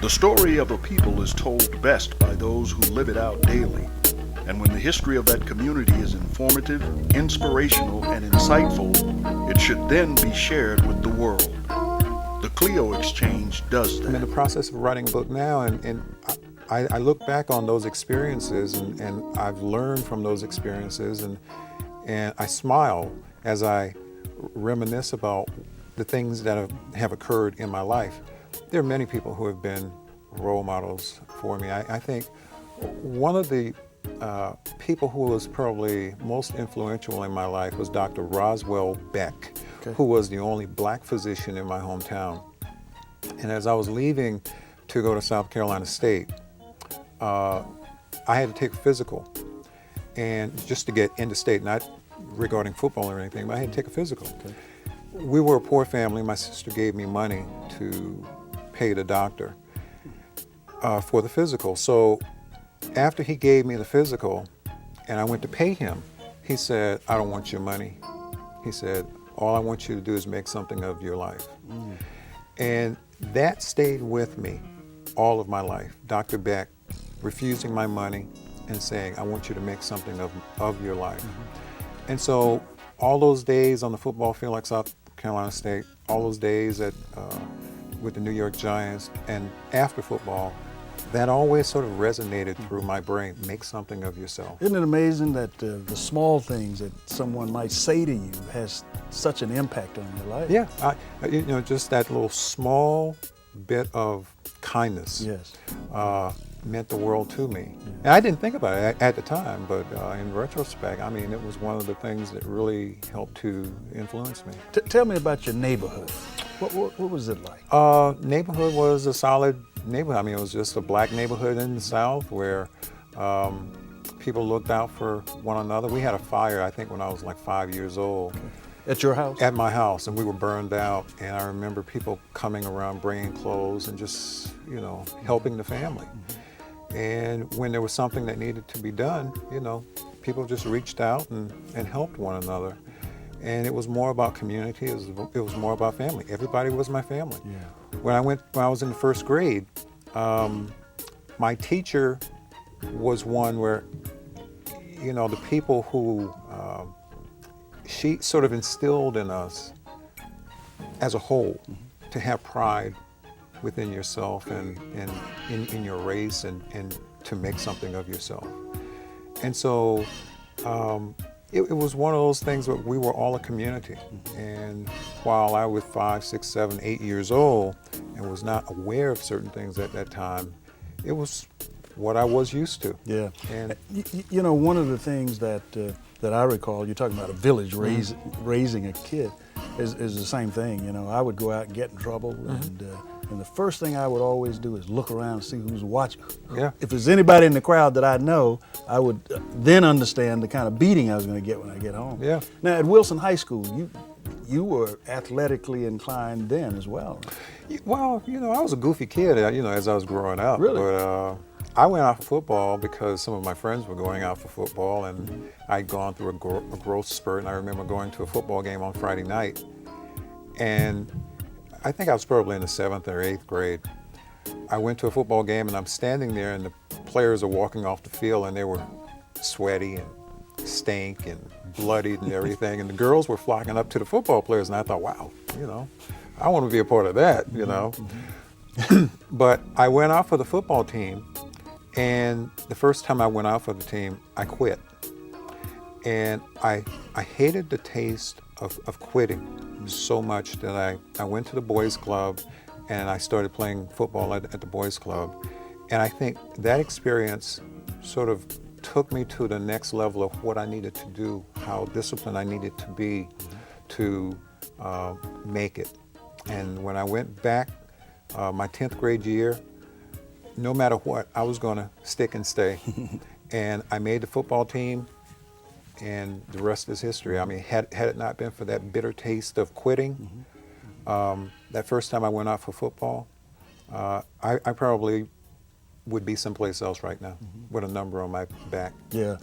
The story of a people is told best by those who live it out daily. And when the history of that community is informative, inspirational, and insightful, it should then be shared with the world. The Clio Exchange does I'm in the that. process of writing a book now, and I look back on those experiences, and I've learned from those experiences, and I smile as I reminisce about the things that have occurred in my life. There are many people who have been role models for me. I think one of the people who was probably most influential in my life was Dr. Roswell Beck, who was the only black physician in my hometown. And as I was leaving to go to South Carolina State, I had to take a physical, and just to get into state, not regarding football or anything, but I had to take a physical. We were a poor family. My sister gave me money to pay the doctor for the physical. So after he gave me the physical and I went to pay him, he said, "I don't want your money." He said, "All I want you to do is make something of your life." And that stayed with me all of my life. Dr. Beck refusing my money and saying, "I want you to make something of your life." And so all those days on the football field at South Carolina State, all those days with the New York Giants, and after football, that always sort of resonated through my brain. Make something of yourself. Isn't it amazing that the small things that someone might say to you has such an impact on your life? Yeah, just that little small bit of kindness. Yes. Meant the world to me. And I didn't think about it at the time, but in retrospect, I mean, it was one of the things that really helped to influence me. Tell me about your neighborhood. What was it like? Neighborhood was a solid neighborhood. I mean, it was just a black neighborhood in the South where people looked out for one another. We had a fire, I think, when I was like 5 years old. At your house? At my house, and we were burned out. And I remember people coming around bringing clothes and just, helping the family. And when there was something that needed to be done, people just reached out and helped one another. And it was more about community. It was more about family. Everybody was my family. Yeah. When I was in the first grade, my teacher was one where, the people who she sort of instilled in us as a whole to have pride within yourself and in your race and to make something of yourself. And so it was one of those things where we were all a community. And while I was 5, 6, 7, 8 years old and was not aware of certain things at that time, it was what I was used to. Yeah. And one of the things that I recall, you're talking about a village raising a kid, is the same thing. I would go out and get in trouble, and the first thing I would always do is look around and see who's watching. Yeah. If there's anybody in the crowd that I know, I would then understand the kind of beating I was going to get when I get home. Yeah. Now at Wilson High School, you were athletically inclined then as well. Well, I was a goofy kid, as I was growing up. Really? But I went out for football because some of my friends were going out for football, and I'd gone through a growth spurt. And I remember going to a football game on Friday night, and I think I was probably in the 7th or 8th grade. I went to a football game, and I'm standing there, and the players are walking off the field, and they were sweaty and stank and bloodied and everything, and the girls were flocking up to the football players, and I thought, wow, I want to be a part of that, But I went out for the football team, and the first time I went out for the team, I quit. And I hated the taste of quitting so much that I went to the boys' club, and I started playing football at the boys' club. And I think that experience sort of took me to the next level of what I needed to do, how disciplined I needed to be to make it. And when I went back my 10th grade year, no matter what, I was going to stick and stay. And I made the football team, and the rest is history. I mean, had it not been for that bitter taste of quitting, that first time I went out for football, I probably would be someplace else right now with a number on my back. Yeah.